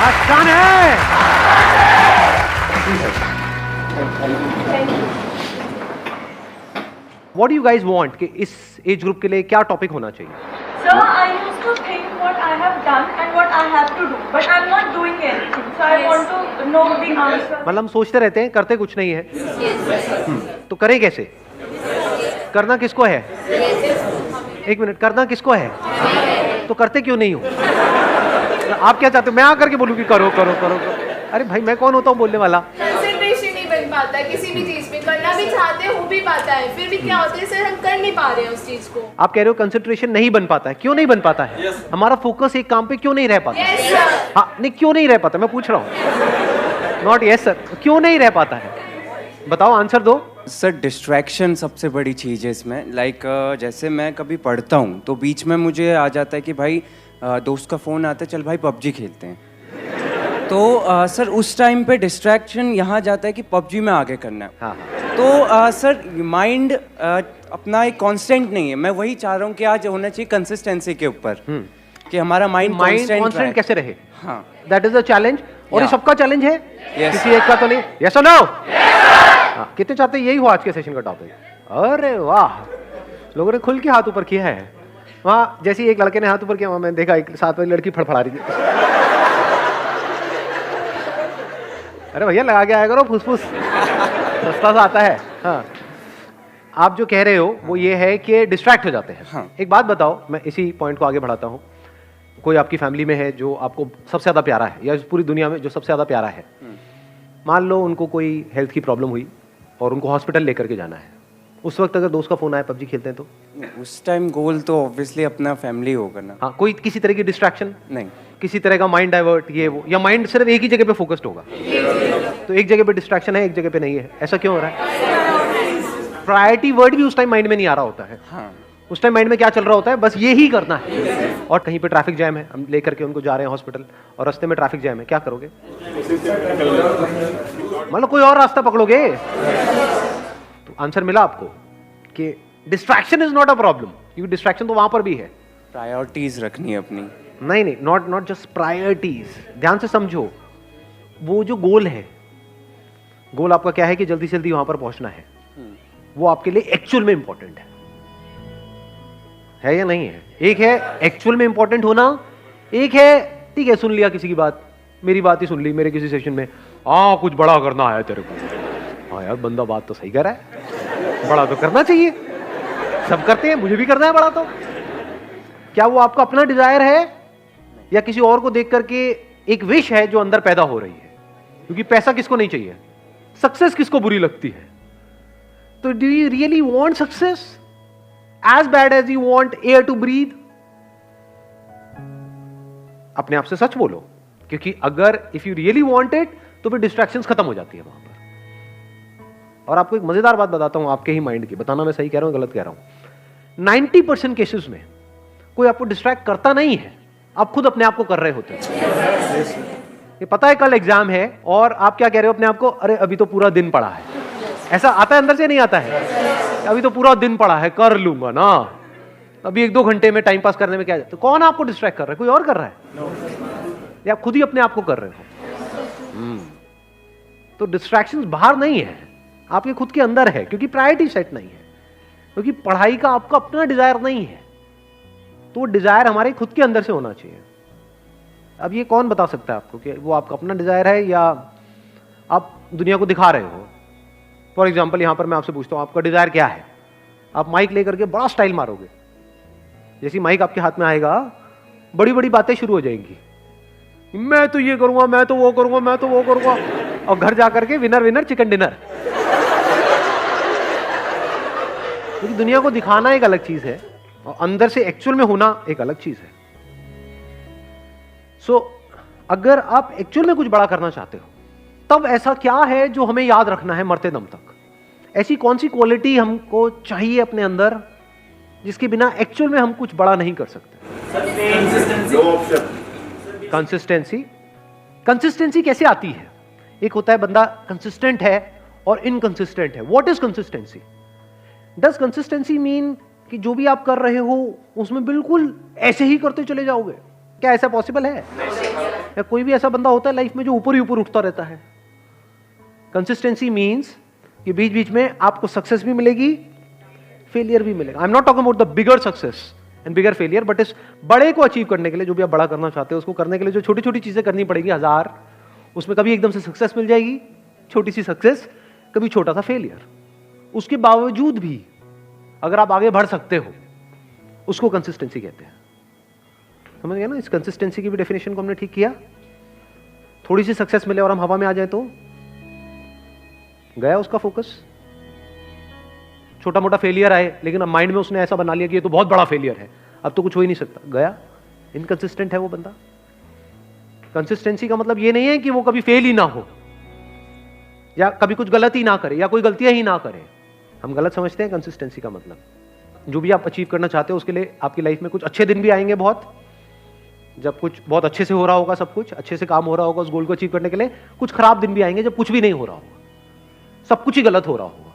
आसान है। What do you guys want कि इस एज ग्रुप के लिए क्या टॉपिक होना चाहिए? So I used to think what I have done and what I have to do, but I'm not doing anything. So I want to know the answer. मतलब हम सोचते रहते हैं, करते कुछ नहीं है। तो करें कैसे? करना किसको है? एक मिनट, करना किसको है? तो करते क्यों नहीं हो? आप क्या चाहते हो? मैं आकर के बोलूं कि करो करो करो करो? अरे भाई, मैं कौन होता हूँ बोलने वाला? कंसंट्रेशन नहीं बन पाता है किसी भी चीज में, करना भी चाहते हो भी पाता है, फिर भी क्या होता है सर, हम कर नहीं पा रहे हैं उस चीज को। आप कह रहे हो कंसंट्रेशन नहीं बन पाता है, क्यों नहीं बन पाता है? हमारा फोकस एक काम पे क्यों नहीं रह पाता? Yes sir. हाँ, नहीं क्यों नहीं रह पाता, मैं पूछ रहा हूँ। नॉट यस सर, क्यों नहीं रह पाता है? बताओ, आंसर दो। सर डिस्ट्रैक्शन सबसे बड़ी चीज़ है इसमें। जैसे मैं कभी पढ़ता हूँ तो बीच में मुझे आ जाता है कि भाई दोस्त का फ़ोन आता है, चल भाई पबजी खेलते हैं। तो सर उस टाइम पे डिस्ट्रैक्शन यहाँ जाता है कि पबजी में आगे करना है। हाँ। तो सर माइंड अपना एक कांस्टेंट नहीं है। मैं वही चाह रहा हूँ कि आज होना चाहिए कंसिस्टेंसी के ऊपर, कि हमारा माइंड कांस्टेंट कैसे रहे। हाँ, दैट इज द चैलेंज। और ये सबका चैलेंज है, Yes. किसी एक का तो नहीं। यस और नो? कितने चाहते हैं यही हो आज के सेशन का टॉपिक? अरे वाह, लोगों ने खुल के हाथ ऊपर किया है। वहाँ जैसे एक लड़के ने हाथ ऊपर किया, वहाँ मैंने देखा एक साथ वाली लड़की फड़फड़ा रही थी। अरे भैया, लगा के आया करो, फुसफुस सस्ता सा आता है। हाँ, आप जो कह रहे हो वो ये है कि डिस्ट्रैक्ट हो जाते हैं। हाँ। एक बात बताओ, मैं इसी पॉइंट को आगे बढ़ाता हूँ। कोई आपकी फैमिली में है जो आपको सबसे ज़्यादा प्यारा है, या पूरी दुनिया में जो सबसे ज़्यादा प्यारा है, मान लो उनको कोई हेल्थ की प्रॉब्लम हुई और उनको हॉस्पिटल लेकर के जाना है। उस वक्त अगर दोस्त का फ़ोन आया, पबजी खेलते हैं तो? उस टाइम गोल तो ऑब्वियसली अपना फैमिली होगा ना। हाँ, कोई किसी तरह की डिस्ट्रैक्शन नहीं, किसी तरह का माइंड डाइवर्ट, ये वो, या माइंड सिर्फ एक ही जगह पे फोकस्ड होगा? तो एक जगह पे डिस्ट्रैक्शन है, एक जगह पे नहीं है। ऐसा क्यों हो रहा है? प्रायोरिटी वर्ड भी उस टाइम माइंड में नहीं आ रहा होता है। हाँ, उस टाइम माइंड में क्या चल रहा होता है? बस ये ही करना है। और कहीं पे ट्रैफिक जैम है, हम लेकर के उनको जा रहे हैं हॉस्पिटल, और रास्ते में ट्रैफिक जैम है, क्या करोगे? मतलब कोई और रास्ता पकड़ोगे? तो आंसर मिला आपको कि distraction is not a problem, क्योंकि डिस्ट्रैक्शन तो वहां पर भी है। प्रायोरिटीज रखनी है अपनी। नहीं, नॉट जस्ट प्रायोरिटीज। ध्यान से समझो, वो जो गोल है, गोल आपका क्या है कि जल्दी से जल्दी वहां पर पहुंचना है, वो आपके लिए एक्चुअल में इंपॉर्टेंट है या नहीं है? एक है एक्चुअल में इंपॉर्टेंट होना, एक है ठीक है सुन लिया किसी की बात, मेरी बात ही सुन ली मेरे किसी सेशन में, कुछ बड़ा करना आया तेरे को। हाँ यार, बंदा बात तो सही कर रहा है, बड़ा तो करना चाहिए, सब करते हैं, मुझे भी करना है बड़ा। तो क्या वो आपका अपना डिजायर है, या किसी और को देख करके एक विश है जो अंदर पैदा हो रही है? क्योंकि पैसा किसको नहीं चाहिए, सक्सेस किसको बुरी लगती है? तो do you really want success as bad as you want air to breathe? अपने आप से सच बोलो, क्योंकि अगर if you really want it तो फिर डिस्ट्रैक्शंस खत्म हो जाती है वहां पर। और आपको एक मजेदार बात बताता हूं आपके ही माइंड की, बताना मैं सही कह रहा हूं गलत कह रहा हूं। 90% केसेस में कोई आपको डिस्ट्रैक्ट करता नहीं है, आप खुद अपने आप को कर रहे होते हैं। ये पता है कल एग्जाम है और आप क्या कह रहे हो अपने आप को? अरे अभी तो पूरा दिन पड़ा है। ऐसा आता है अंदर से, नहीं आता है? अभी तो पूरा दिन पड़ा है, कर लूंगा ना, अभी 1-2 घंटे में टाइम पास करने में क्या जाता है? तो कौन आपको डिस्ट्रैक्ट कर रहा है? कोई और कर रहा है? या आप खुद ही अपने आप को कर रहे हो? तो डिस्ट्रैक्शंस बाहर नहीं है, आपके खुद के अंदर है, क्योंकि प्रायोरिटी सेट नहीं है, क्योंकि पढ़ाई का आपका अपना डिजायर नहीं है। तो वो डिजायर हमारे खुद के अंदर से होना चाहिए। अब ये कौन बता सकता है आपको कि वो आपका अपना डिजायर है या आप दुनिया को दिखा रहे हो? फॉर एग्जाम्पल, यहां पर मैं आपसे पूछता हूं आपका डिजायर क्या है? आप माइक लेकर के बड़ा स्टाइल मारोगे, जैसी माइक आपके हाथ में आएगा बड़ी बड़ी बातें शुरू हो जाएंगी, मैं तो ये करूंगा, मैं तो वो करूंगा, मैं तो वो करूंगा, और घर जाकर के विनर विनर चिकन डिनर। क्योंकि दुनिया को दिखाना एक अलग चीज है और अंदर से एक्चुअल में होना एक अलग चीज है। सो अगर आप एक्चुअल में कुछ बड़ा करना चाहते हो, तब ऐसा क्या है जो हमें याद रखना है मरते दम तक? ऐसी कौन सी क्वालिटी हमको चाहिए अपने अंदर जिसके बिना एक्चुअल में हम कुछ बड़ा नहीं कर सकते? कंसिस्टेंसी। कंसिस्टेंसी कैसे आती है? एक होता है बंदा कंसिस्टेंट है और इनकंसिस्टेंट है। What is consistency? Does consistency mean कि जो भी आप कर रहे हो उसमें बिल्कुल ऐसे ही करते चले जाओगे? क्या ऐसा पॉसिबल है? या कोई भी ऐसा बंदा होता है लाइफ में जो ऊपर ही ऊपर उठता रहता है। कंसिस्टेंसी मीन्स कि बीच बीच में आपको सक्सेस भी मिलेगी, फेलियर भी मिलेगा। I am not talking about the bigger success and bigger failure, but इस बड़े को अचीव करने के लिए, जो भी आप बड़ा करना चाहते हो उसको करने के लिए जो छोटी छोटी चीजें करनी पड़ेगी 1000, उसमें कभी एकदम से सक्सेस मिल जाएगी, छोटी सी सक्सेस, कभी छोटा सा फेलियर। उसके बावजूद भी अगर आप आगे बढ़ सकते हो, उसको कंसिस्टेंसी कहते हैं। समझ गए ना? इस कंसिस्टेंसी की भी डेफिनेशन को हमने ठीक किया। थोड़ी सी सक्सेस मिले और हम हवा में आ जाए तो गया उसका फोकस। छोटा मोटा फेलियर आए लेकिन अब माइंड में उसने ऐसा बना लिया कि ये तो बहुत बड़ा फेलियर है, अब तो कुछ हो ही नहीं सकता, गया। इनकंसिस्टेंट है वो बंदा। कंसिस्टेंसी का मतलब ये नहीं है कि वो कभी फेल ही ना हो या कभी कुछ गलत ही ना करे या कोई गलतियां ही ना करे। हम गलत समझते हैं कंसिस्टेंसी का मतलब। जो भी आप अचीव करना चाहते हो उसके लिए आपकी लाइफ में कुछ अच्छे दिन भी आएंगे, बहुत, जब कुछ बहुत अच्छे से हो रहा होगा, सब कुछ अच्छे से काम हो रहा होगा उस गोल को अचीव करने के लिए। कुछ खराब दिन भी आएंगे जब कुछ भी नहीं हो रहा होगा, सब कुछ ही गलत हो रहा होगा।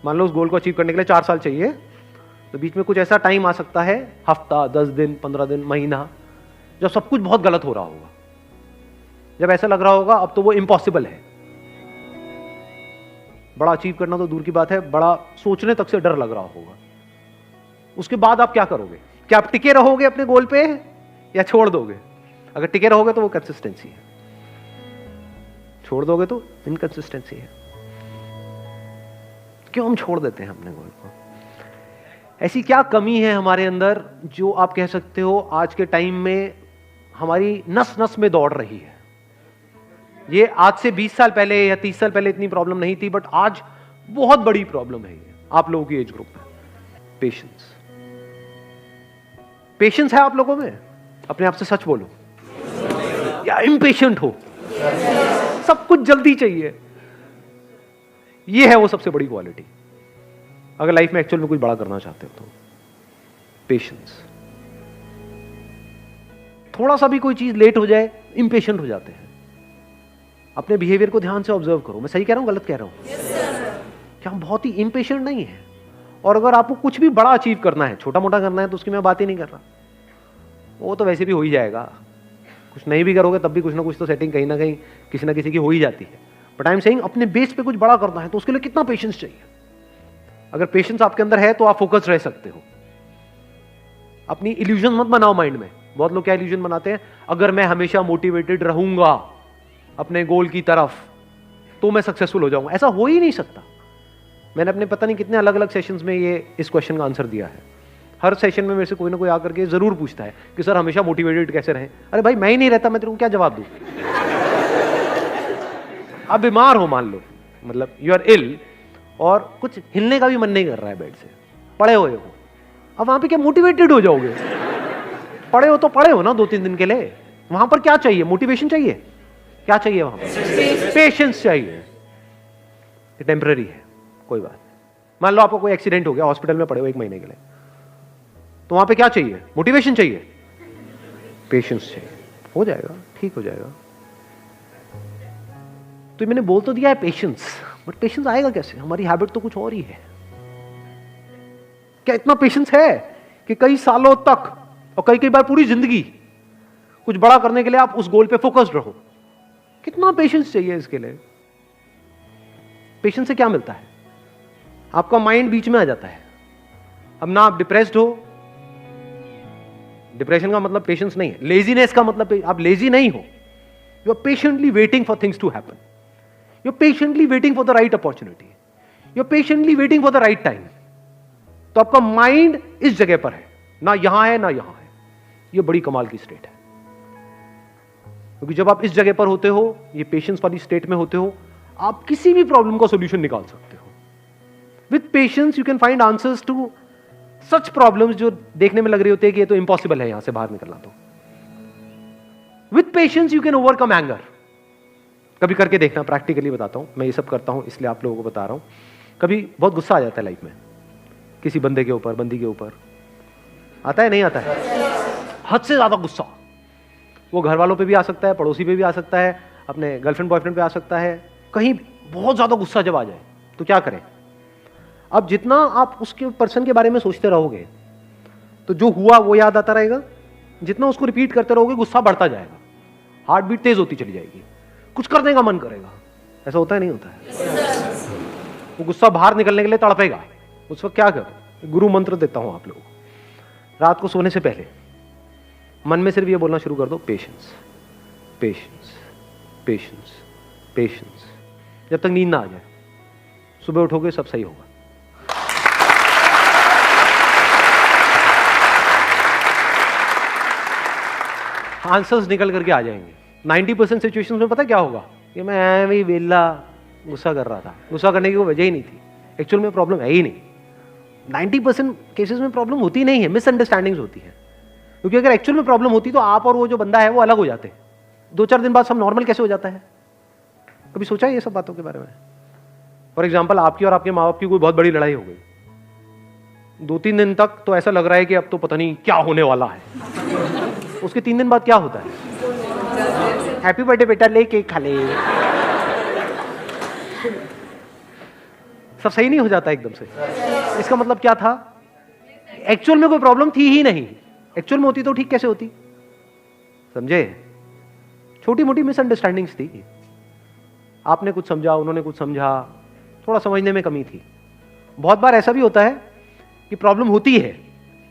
मान लो उस गोल को अचीव करने के लिए 4 साल चाहिए, तो बीच में कुछ ऐसा टाइम आ सकता है, हफ्ता, 10 दिन, 15 दिन, महीना, जब सब कुछ बहुत गलत हो रहा होगा, जब ऐसा लग रहा होगा अब तो वो इम्पॉसिबल है। बड़ा अचीव करना तो दूर की बात है, बड़ा सोचने तक से डर लग रहा होगा। उसके बाद आप क्या करोगे? क्या आप टिके रहोगे अपने गोल पे या छोड़ दोगे? अगर टिके रहोगे तो वो कंसिस्टेंसी है, छोड़ दोगे तो इनकंसिस्टेंसी है। क्यों हम छोड़ देते हैं अपने गोल को? ऐसी क्या कमी है हमारे अंदर जो आप कह सकते हो आज के टाइम में हमारी नस नस में दौड़ रही है? ये आज से 20 साल पहले या 30 साल पहले इतनी प्रॉब्लम नहीं थी, बट आज बहुत बड़ी प्रॉब्लम है ये आप लोगों की एज ग्रुप में। पेशेंस। पेशेंस है आप लोगों में? अपने आप से सच बोलो। या इम्पेशेंट हो? सब कुछ जल्दी चाहिए। ये है वो सबसे बड़ी क्वालिटी अगर लाइफ में एक्चुअल में कुछ बड़ा करना चाहते हो तो। पेशेंस। थोड़ा सा भी कोई चीज लेट हो जाए इम्पेशेंट हो जाते हैं। अपने बिहेवियर को ध्यान से ऑब्जर्व करो। मैं सही कह रहा हूं, गलत कह रहा हूं? क्या हम बहुत ही इम्पेशेंट नहीं है? और अगर आपको कुछ भी बड़ा अचीव करना है, छोटा मोटा करना है, तो उसकी मैं बात ही नहीं कर रहा, वो तो वैसे भी हो ही जाएगा। कुछ नहीं भी करोगे तब भी कुछ ना कुछ तो सेटिंग कहीं ना कहीं किसी ना किसी की हो ही जाती है। बट आई एम सेइंग अपने बेस पे कुछ बड़ा करना है तो उसके लिए कितना पेशेंस चाहिए। अगर पेशेंस आपके अंदर है तो आप फोकस रह सकते हो। अपनी इल्यूजन मत बनाओ माइंड में। बहुत लोग क्या इल्यूजन बनाते हैं, अगर मैं हमेशा मोटिवेटेड रहूंगा अपने गोल की तरफ तो मैं सक्सेसफुल हो जाऊंगा। ऐसा हो ही नहीं सकता। मैंने अपने पता नहीं कितने अलग अलग सेशंस में ये इस क्वेश्चन का आंसर दिया है। हर सेशन में मेरे से कोई ना कोई आकर के जरूर पूछता है कि सर हमेशा मोटिवेटेड कैसे रहें। अरे भाई मैं ही नहीं रहता, मैं तेरे को क्या जवाब दूं? आप बीमार हो मान लो, मतलब यू आर इल और कुछ हिलने का भी मन नहीं कर रहा है बेड से, पड़े हुए हो, अब वहां पे क्या मोटिवेटेड हो जाओगे? पड़े हो तो पड़े हो ना 2-3 दिन के लिए। वहां पर क्या चाहिए? मोटिवेशन चाहिए? क्या चाहिए वहां पर? पेशेंस चाहिए। ये टेम्पररी है, कोई बात नहीं। मान लो आपको कोई एक्सीडेंट हो गया, हॉस्पिटल में पड़े हो 1 महीने के लिए, तो वहां पे क्या चाहिए? मोटिवेशन चाहिए? पेशेंस चाहिए। हो जाएगा, ठीक हो जाएगा। तो मैंने बोल तो दिया है पेशेंस, बट पेशेंस आएगा कैसे? हमारी हैबिट तो कुछ और ही है। क्या इतना पेशेंस है कि कई सालों तक और कई बार पूरी जिंदगी कुछ बड़ा करने के लिए आप उस गोल पे फोकस्ड रहो? कितना पेशेंस चाहिए इसके लिए? पेशेंस से क्या मिलता है? आपका माइंड बीच में आ जाता है। अब ना आप डिप्रेस्ड हो, डिप्रेशन का मतलब पेशेंस नहीं है। लेजीनेस का मतलब आप लेजी नहीं हो, you are patiently waiting for things to happen, you are patiently waiting for the right opportunity, you are patiently waiting for the right time. तो आपका माइंड इस जगह पर है, ना यहां है ना यहां है। यह बड़ी कमाल की स्टेट है, क्योंकि जब आप इस जगह पर होते हो, ये पेशेंस वाली स्टेट में होते हो, आप किसी भी प्रॉब्लम का सॉल्यूशन निकाल सकते हो। With patience you can find answers to such problems जो देखने में लग रही होती है कि ये तो इम्पॉसिबल है यहां से बाहर निकलना। तो with patience you can overcome anger. कभी करके देखना, प्रैक्टिकली बताता हूं। मैं ये सब करता हूं इसलिए आप लोगों को बता रहा हूं। कभी बहुत गुस्सा आ जाता है लाइफ में, किसी बंदे के ऊपर, बंदी के ऊपर आता है, नहीं आता है? हद से ज्यादा गुस्सा। वो घर वालों पे भी आ सकता है, पड़ोसी पे भी आ सकता है, अपने गर्लफ्रेंड बॉयफ्रेंड पे आ सकता है। कहीं बहुत ज्यादा गुस्सा जब आ जाए तो क्या करें? अब जितना आप उसके पर्सन के बारे में सोचते रहोगे तो जो हुआ वो याद आता रहेगा। जितना उसको रिपीट करते रहोगे गुस्सा बढ़ता जाएगा। हार्ट बीट तेज होती चली जाएगी, कुछ करने का मन करेगा। ऐसा होता है नहीं होता है? वो गुस्सा बाहर निकलने के लिए तड़पेगा। उस वक्त क्या करो? गुरु मंत्र देता हूं आप लोगों को। रात को सोने से पहले मन में सिर्फ ये बोलना शुरू कर दो, पेशेंस पेशेंस पेशेंस पेशेंस, जब तक नींद ना आ जाए। सुबह उठोगे सब सही होगा। आंसर्स निकल करके आ जाएंगे। 90% सिचुएशंस में पता क्या होगा कि मैं ऐਵੇਂ ही वेला गुस्सा कर रहा था, गुस्सा करने की कोई वजह ही नहीं थी, एक्चुअल में प्रॉब्लम है ही नहीं। 90% केसेस में प्रॉब्लम होती नहीं है, मिसअंडरस्टैंडिंग्स होती है। क्योंकि अगर एक्चुअल में प्रॉब्लम होती तो आप और वो जो बंदा है वो अलग हो जाते। 2-4 दिन बाद सब नॉर्मल कैसे हो जाता है? कभी सोचा है ये सब बातों के बारे में? फॉर एग्जाम्पल, आपकी और आपके माँ बाप की कोई बहुत बड़ी लड़ाई हो गई, 2-3 दिन तक तो ऐसा लग रहा है कि अब तो पता नहीं क्या होने वाला है। उसके 3 दिन बाद क्या होता है? हैप्पी बर्थडे बेटा, ले केक खा ले। सब सही नहीं हो जाता एकदम से। इसका मतलब क्या था? एक्चुअल में कोई प्रॉब्लम थी ही नहीं। एक्चुअल में होती तो ठीक कैसे होती? समझे? छोटी मोटी मिसअंडरस्टैंडिंग्स थी। आपने कुछ समझा, उन्होंने कुछ समझा, थोड़ा समझने में कमी थी। बहुत बार ऐसा भी होता है कि प्रॉब्लम होती है,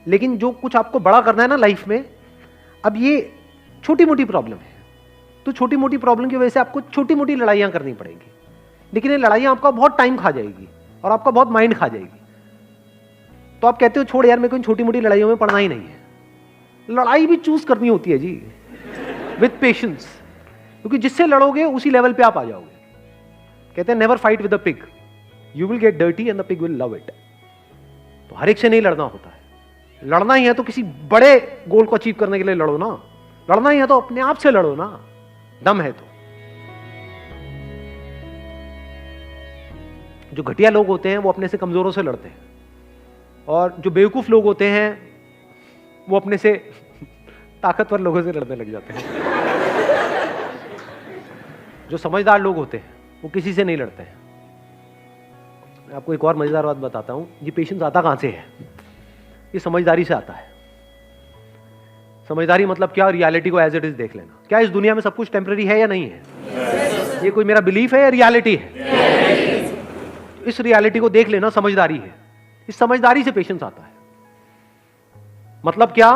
लेकिन जो कुछ आपको बड़ा करना है ना लाइफ में, अब ये छोटी मोटी प्रॉब्लम है, तो छोटी मोटी प्रॉब्लम की वजह से आपको छोटी मोटी लड़ाइयां करनी पड़ेंगी। लेकिन ये लड़ाइयां आपका बहुत टाइम खा जाएगी और आपका बहुत माइंड खा जाएगी। तो आप कहते हो छोड़ यार, मेरे को इन छोटी मोटी लड़ाइयों में पड़ना ही नहीं है। लड़ाई भी चूज करनी होती है जी, विद पेशेंस, क्योंकि जिससे लड़ोगे उसी लेवल पे आप आ जाओगे। कहते हैं never fight with the pig, you will get dirty and the pig will love it. तो हर एक से नहीं लड़ना होता है। लड़ना ही है तो किसी बड़े गोल को अचीव करने के लिए लड़ो ना। लड़ना ही है तो अपने आप से लड़ो ना, दम है तो। जो घटिया लोग होते हैं वो अपने से कमजोरों से लड़ते हैं, और जो बेवकूफ लोग होते हैं वो अपने से ताकतवर लोगों से लड़ने लग जाते हैं। जो समझदार लोग होते हैं वो किसी से नहीं लड़ते हैं। मैं आपको एक और मजेदार बात बताता हूं। ये पेशेंस आता कहां से है? ये समझदारी से आता है। समझदारी मतलब क्या? रियलिटी को एज इट इज देख लेना। क्या इस दुनिया में सब कुछ टेम्पररी है या नहीं है? ये कोई मेरा बिलीफ है या रियलिटी है? इस रियलिटी को देख लेना समझदारी है। इस समझदारी से पेशेंस आता है। मतलब क्या?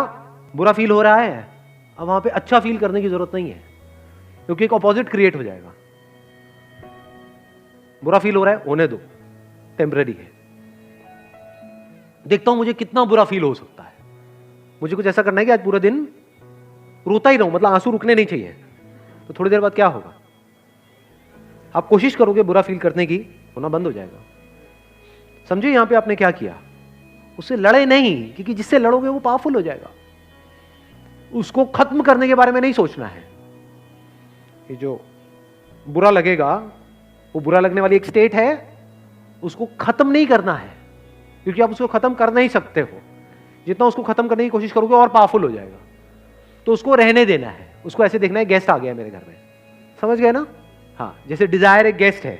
बुरा फील हो रहा है, अब वहां पे अच्छा फील करने की जरूरत नहीं है, क्योंकि एक ऑपोजिट क्रिएट हो जाएगा। बुरा फील हो रहा है, होने दो, टेम्पररी है। देखता हूं मुझे कितना बुरा फील हो सकता है। मुझे कुछ ऐसा करना है कि आज पूरा दिन रोता ही रहूं, मतलब आंसू रुकने नहीं चाहिए। तो थोड़ी देर बाद क्या होगा? आप कोशिश करोगे बुरा फील करने की, होना बंद हो जाएगा। समझे यहां पे आपने क्या किया? उससे लड़े नहीं, क्योंकि जिससे लड़ोगे वो पावरफुल हो जाएगा। उसको खत्म करने के बारे में नहीं सोचना है। ये जो बुरा लगेगा, वो बुरा लगने वाली एक स्टेट है, उसको खत्म नहीं करना है, क्योंकि आप उसको खत्म कर नहीं सकते हो। जितना उसको खत्म करने की कोशिश करोगे और पावरफुल हो जाएगा। तो उसको रहने देना है। उसको ऐसे देखना है, गेस्ट आ गया मेरे घर में, समझ गए ना? हाँ, जैसे डिजायर एक गेस्ट है,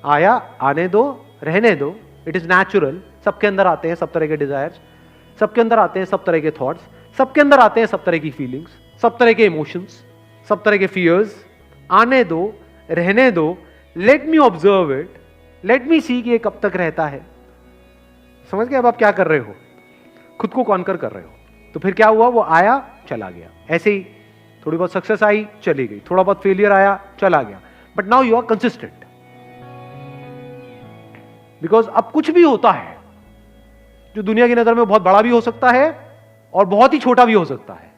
आया, आने दो, रहने दो, इट इज नेचुरल। सबके अंदर आते हैं सब तरह के डिजायर्स, सबके अंदर आते हैं सब तरह के थॉट्स, सबके अंदर आते हैं सब तरह की फीलिंग्स, सब तरह के इमोशंस, सब तरह के फियर्स। आने दो, रहने दो, let me observe it, let me see कि ये कब तक रहता है। समझ गए अब आप क्या कर रहे हो? खुद को कॉन्कर कर रहे हो। तो फिर क्या हुआ? वो आया, चला गया। ऐसे ही थोड़ी बहुत सक्सेस आई, चली गई, थोड़ा बहुत फेलियर आया, चला गया। But now you are consistent, because अब कुछ भी होता है जो दुनिया की नजर में बहुत बड़ा भी हो सकता है और बहुत ही छोटा भी हो सकता है,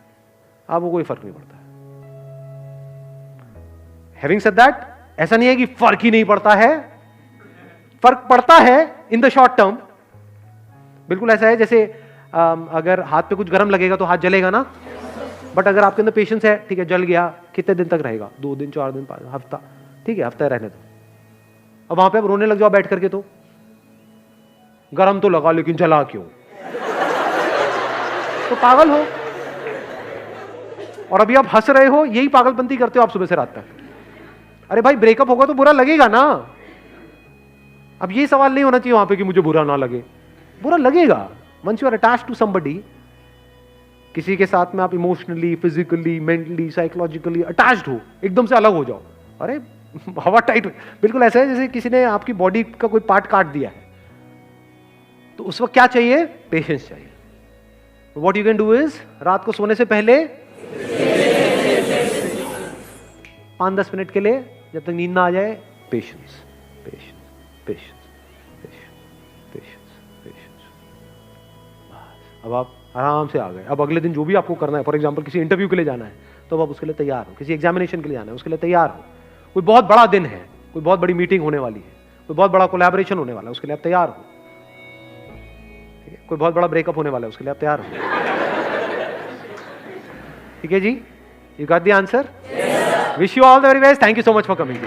आपको कोई फर्क नहीं पड़ता है। हैविंग सेड दैट, ऐसा नहीं है कि फर्क ही नहीं पड़ता है, फर्क पड़ता है इन द शॉर्ट टर्म। बिल्कुल ऐसा है जैसे अगर हाथ पे कुछ गर्म लगेगा तो हाथ जलेगा ना, बट अगर आपके अंदर पेशेंस है, ठीक है जल गया, कितने दिन तक रहेगा? 2 दिन, 4 दिन, 5 हफ्ता, ठीक है हफ्ता रहने दो। अब वहां पे आप रोने लग जाओ बैठ करके, तो गरम तो लगा लेकिन जला क्यों? तो पागल हो। और अभी आप हंस रहे हो, यही पागलपंती करते हो आप सुबह से रात तक। अरे भाई ब्रेकअप होगा तो बुरा लगेगा ना। अब ये सवाल नहीं होना चाहिए वहां पे कि मुझे बुरा ना लगे, बुरा लगेगा। Once you are attached to somebody, किसी के साथ में आप emotionally, physically, mentally, psychologically attached हो, एकदम से अलग हो जाओ, अरे हवा टाइट, बिल्कुल ऐसा है जैसे किसी ने आपकी बॉडी का कोई पार्ट काट दिया है, तो उस वक्त क्या चाहिए? पेशेंस चाहिए. What you can do is, रात को सोने से पहले 5-10 मिनट के लिए, जब तक नींद ना आ जाए, patience, patience, patience, patience, patience. अब आप आराम से आ गए. अब अगले दिन जो भी आपको करना है, फॉर एग्जांपल किसी इंटरव्यू के लिए जाना है, तो अब आप उसके लिए तैयार हो. किसी एग्जामिनेशन के लिए जाना है, उसके लिए तैयार हो. कोई बहुत बड़ा दिन है, कोई बहुत बड़ी मीटिंग होने वाली है, कोई बहुत बड़ा कोलैबोरेशन होने वाला है, उसके लिए आप तैयार हो. कोई बहुत बड़ा ब्रेकअप होने वाला है, उसके लिए आप तैयार हो. ठीक है जी, you got the answer. Wish you all the very best. Thank you so much for coming.